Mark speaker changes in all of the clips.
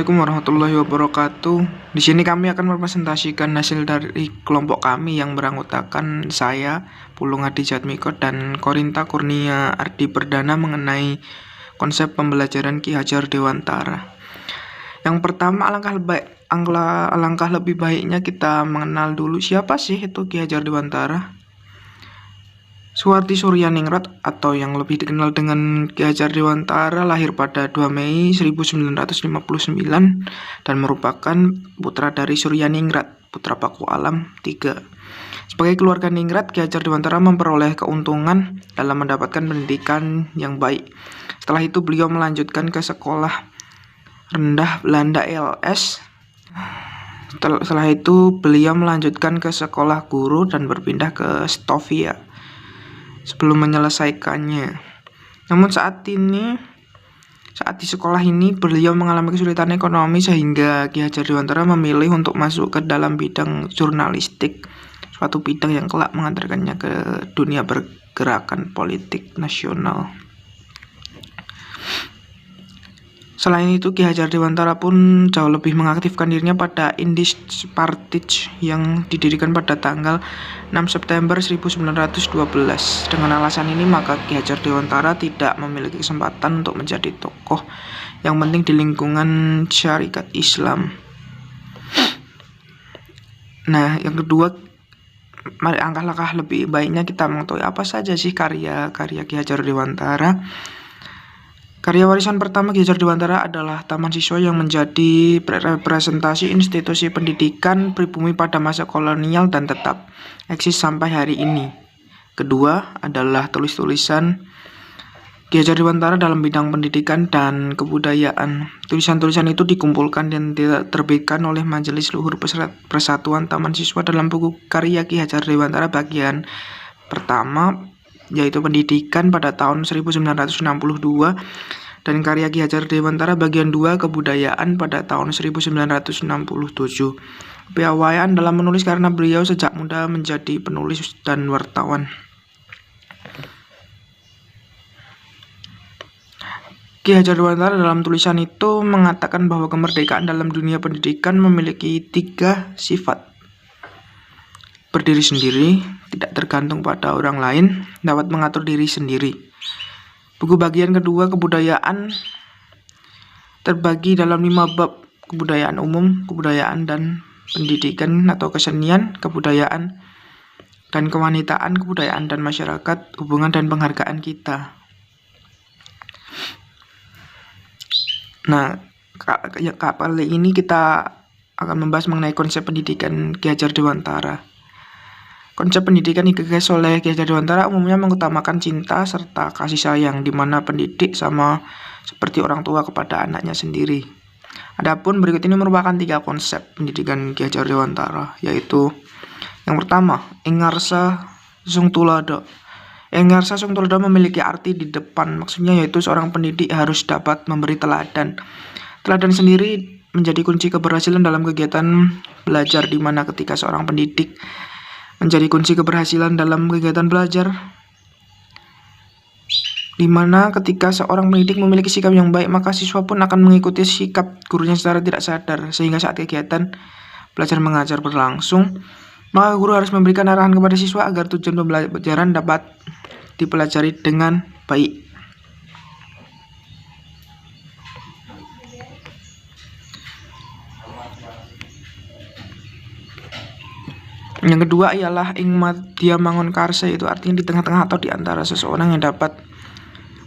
Speaker 1: Assalamualaikum warahmatullahi wabarakatuh. Di sini kami akan merepresentasikan hasil dari kelompok kami yang beranggotakan saya, Pulung Adi Jatmiko, dan Korinta Kurnia Ardi Perdana mengenai konsep pembelajaran Ki Hajar Dewantara. Yang pertama, alangkah lebih baiknya kita mengenal dulu siapa sih itu Ki Hajar Dewantara. Suwardi Suryaningrat atau yang lebih dikenal dengan Ki Hajar Dewantara lahir pada 2 Mei 1959 dan merupakan putra dari Suryaningrat, putra Paku Alam III. Sebagai keluarga Ningrat, Ki Hajar Dewantara memperoleh keuntungan dalam mendapatkan pendidikan yang baik. Setelah itu beliau melanjutkan ke sekolah rendah Belanda LS. Setelah itu beliau melanjutkan ke sekolah guru dan berpindah ke Stovia sebelum menyelesaikannya. Namun saat di sekolah ini beliau mengalami kesulitan ekonomi sehingga Ki Hajar Dewantara memilih untuk masuk ke dalam bidang jurnalistik, suatu bidang yang kelak mengantarkannya ke dunia pergerakan politik nasional. Selain itu, Ki Hajar Dewantara pun jauh lebih mengaktifkan dirinya pada Indis Partij yang didirikan pada tanggal 6 September 1912. Dengan alasan ini, maka Ki Hajar Dewantara tidak memiliki kesempatan untuk menjadi tokoh yang penting di lingkungan syarikat Islam. Nah, yang kedua, mari langkah lebih baiknya kita mengetahui apa saja sih karya-karya Ki Hajar Dewantara. Karya warisan pertama Ki Hajar Dewantara adalah Taman Siswa yang menjadi representasi institusi pendidikan pribumi pada masa kolonial dan tetap eksis sampai hari ini. Kedua adalah tulisan Ki Hajar Dewantara dalam bidang pendidikan dan kebudayaan. Tulisan-tulisan itu dikumpulkan dan diterbitkan oleh Majelis Luhur Persatuan Taman Siswa dalam buku karya Ki Hajar Dewantara bagian pertama, yaitu pendidikan pada tahun 1962, dan karya Ki Hajar Dewantara bagian 2 kebudayaan pada tahun 1967. Kepiawaian dalam menulis karena beliau sejak muda menjadi penulis dan wartawan. Ki Hajar Dewantara dalam tulisan itu mengatakan bahwa kemerdekaan dalam dunia pendidikan memiliki 3 sifat: berdiri sendiri, tidak tergantung pada orang lain, dapat mengatur diri sendiri. Buku bagian kedua kebudayaan terbagi dalam 5 bab: kebudayaan umum, kebudayaan dan pendidikan atau kesenian, kebudayaan dan kewanitaan, kebudayaan dan masyarakat, hubungan dan penghargaan kita. Nah, kali ini kita akan membahas mengenai konsep pendidikan Ki Hajar Dewantara. Konsep pendidikan yang digagas oleh Ki Hajar Dewantara umumnya mengutamakan cinta serta kasih sayang, di mana pendidik sama seperti orang tua kepada anaknya sendiri. Adapun berikut ini merupakan 3 konsep pendidikan Ki Hajar Dewantara, yaitu yang pertama, Engarsa Sung Tulodo. Engarsa Sung Tulodo memiliki arti di depan, maksudnya yaitu seorang pendidik harus dapat memberi teladan. Teladan sendiri menjadi kunci keberhasilan dalam kegiatan belajar, di mana ketika seorang pendidik menjadi kunci keberhasilan dalam kegiatan belajar, di mana ketika seorang pendidik memiliki sikap yang baik, maka siswa pun akan mengikuti sikap gurunya secara tidak sadar, sehingga saat kegiatan belajar mengajar berlangsung, maka guru harus memberikan arahan kepada siswa agar tujuan pembelajaran dapat dipelajari dengan baik. Yang kedua ialah ing madya mangun karsa, itu artinya di tengah-tengah atau di antara seseorang yang dapat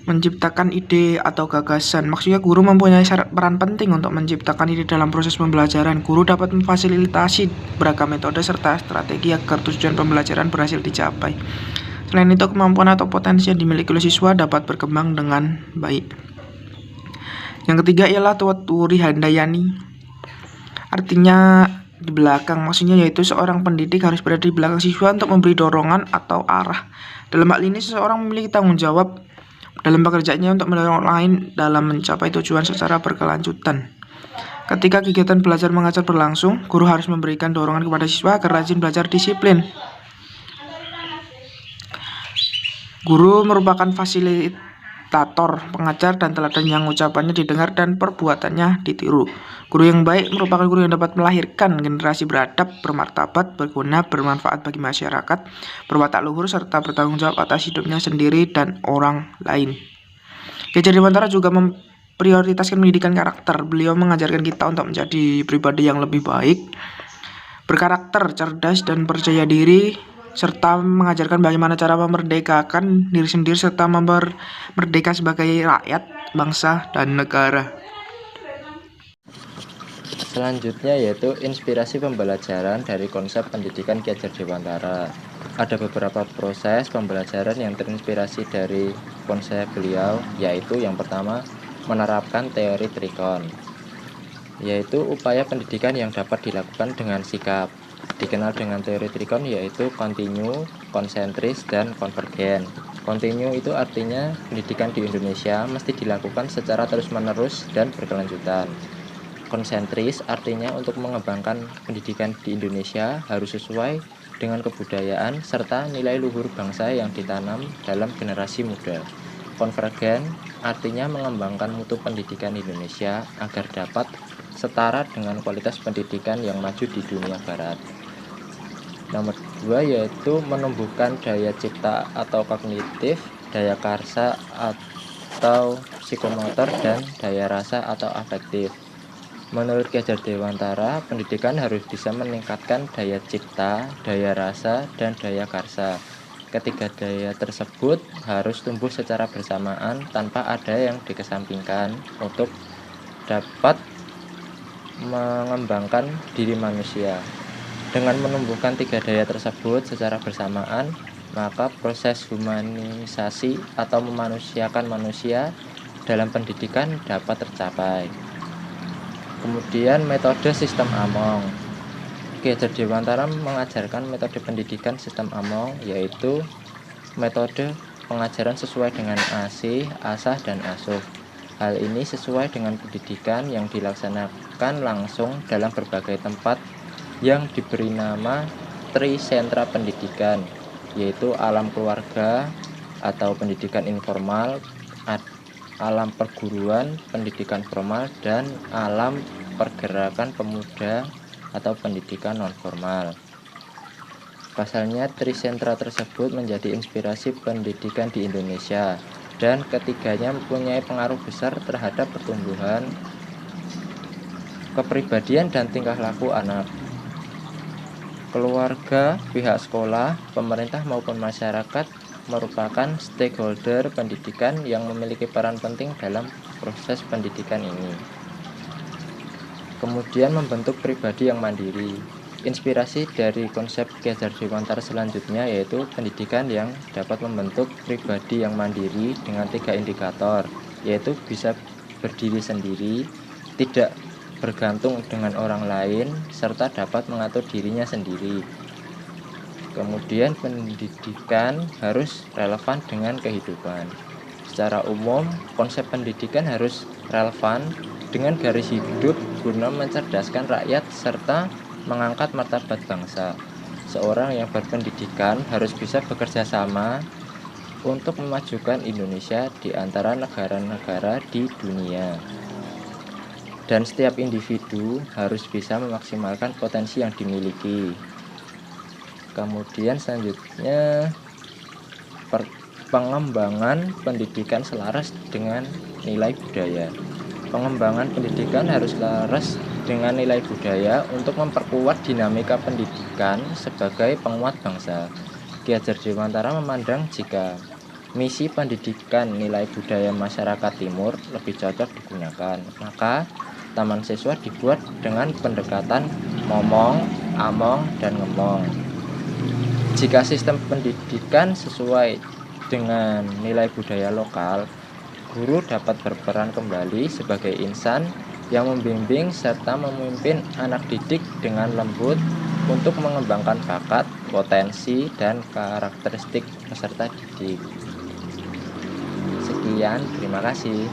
Speaker 1: menciptakan ide atau gagasan. Maksudnya guru mempunyai peran penting untuk menciptakan ide dalam proses pembelajaran. Guru dapat memfasilitasi beragam metode serta strategi agar tujuan pembelajaran berhasil dicapai. Selain itu, kemampuan atau potensi yang dimiliki oleh siswa dapat berkembang dengan baik. Yang ketiga ialah Tuwuri Handayani, artinya di belakang, maksudnya yaitu seorang pendidik harus berada di belakang siswa untuk memberi dorongan atau arah. Dalam hal ini, seseorang memiliki tanggung jawab dalam pekerjaannya untuk mendorong orang lain dalam mencapai tujuan secara berkelanjutan. Ketika kegiatan belajar mengajar berlangsung, guru harus memberikan dorongan kepada siswa agar rajin belajar disiplin. Guru merupakan imitator pengajar dan teladan yang ucapannya didengar dan perbuatannya ditiru. Guru yang baik merupakan guru yang dapat melahirkan generasi beradab, bermartabat, berguna, bermanfaat bagi masyarakat, berwatak luhur, serta bertanggung jawab atas hidupnya sendiri dan orang lain. Ki Hajar Dewantara juga memprioritaskan pendidikan karakter. Beliau mengajarkan kita untuk menjadi pribadi yang lebih baik, berkarakter, cerdas, dan percaya diri, serta mengajarkan bagaimana cara memerdekakan diri sendiri serta merdeka sebagai rakyat, bangsa, dan negara.
Speaker 2: Selanjutnya yaitu inspirasi pembelajaran dari konsep pendidikan Ki Hajar Dewantara. Ada beberapa proses pembelajaran yang terinspirasi dari konsep beliau, yaitu yang pertama menerapkan teori trikon, yaitu upaya pendidikan yang dapat dilakukan dengan sikap. Dikenal dengan teori trikon yaitu kontinu, konsentris, dan konvergen. Kontinu itu artinya pendidikan di Indonesia mesti dilakukan secara terus-menerus dan berkelanjutan. Konsentris artinya untuk mengembangkan pendidikan di Indonesia harus sesuai dengan kebudayaan serta nilai luhur bangsa yang ditanam dalam generasi muda. Konvergen artinya mengembangkan mutu pendidikan Indonesia agar dapat setara dengan kualitas pendidikan yang maju di dunia barat. Nomor 2 yaitu menumbuhkan daya cipta atau kognitif, daya karsa atau psikomotor, dan daya rasa atau afektif. Menurut Ki Hajar Dewantara, pendidikan harus bisa meningkatkan daya cipta, daya rasa, dan daya karsa. Ketiga daya tersebut harus tumbuh secara bersamaan tanpa ada yang dikesampingkan untuk dapat mengembangkan diri manusia. Dengan menumbuhkan tiga daya tersebut secara bersamaan, maka proses humanisasi atau memanusiakan manusia dalam pendidikan dapat tercapai. Kemudian metode sistem Among. Ki Hajar Dewantara mengajarkan metode pendidikan sistem Among, yaitu metode pengajaran sesuai dengan ASIH, ASAH, dan ASUH. Hal ini sesuai dengan pendidikan yang dilaksanakan langsung dalam berbagai tempat yang diberi nama Trisentra Pendidikan, yaitu alam keluarga atau pendidikan informal, alam perguruan, pendidikan formal, dan alam pergerakan pemuda atau pendidikan non-formal. Pasalnya, Trisentra tersebut menjadi inspirasi pendidikan di Indonesia, dan ketiganya mempunyai pengaruh besar terhadap pertumbuhan, kepribadian, dan tingkah laku anak. Keluarga, pihak sekolah, pemerintah maupun masyarakat merupakan stakeholder pendidikan yang memiliki peran penting dalam proses pendidikan ini. Kemudian membentuk pribadi yang mandiri. Inspirasi dari konsep Ki Hajar Dewantara selanjutnya yaitu pendidikan yang dapat membentuk pribadi yang mandiri dengan 3 indikator, yaitu bisa berdiri sendiri, tidak bergantung dengan orang lain, serta dapat mengatur dirinya sendiri. Kemudian pendidikan harus relevan dengan kehidupan. Secara umum, konsep pendidikan harus relevan dengan garis hidup guna mencerdaskan rakyat serta mengangkat martabat bangsa. Seorang yang berpendidikan harus bisa bekerja sama untuk memajukan Indonesia di antara negara-negara di dunia. Dan setiap individu harus bisa memaksimalkan potensi yang dimiliki. Kemudian selanjutnya pengembangan pendidikan selaras dengan nilai budaya. Pengembangan pendidikan harus selaras dengan nilai budaya untuk memperkuat dinamika pendidikan sebagai penguat bangsa. Ki Hajar Dewantara memandang jika misi pendidikan nilai budaya masyarakat timur lebih cocok digunakan, maka taman siswa dibuat dengan pendekatan momong, among, dan ngemong. Jika sistem pendidikan sesuai dengan nilai budaya lokal, guru dapat berperan kembali sebagai insan yang membimbing serta memimpin anak didik dengan lembut untuk mengembangkan bakat, potensi, dan karakteristik peserta didik. Sekian, terima kasih.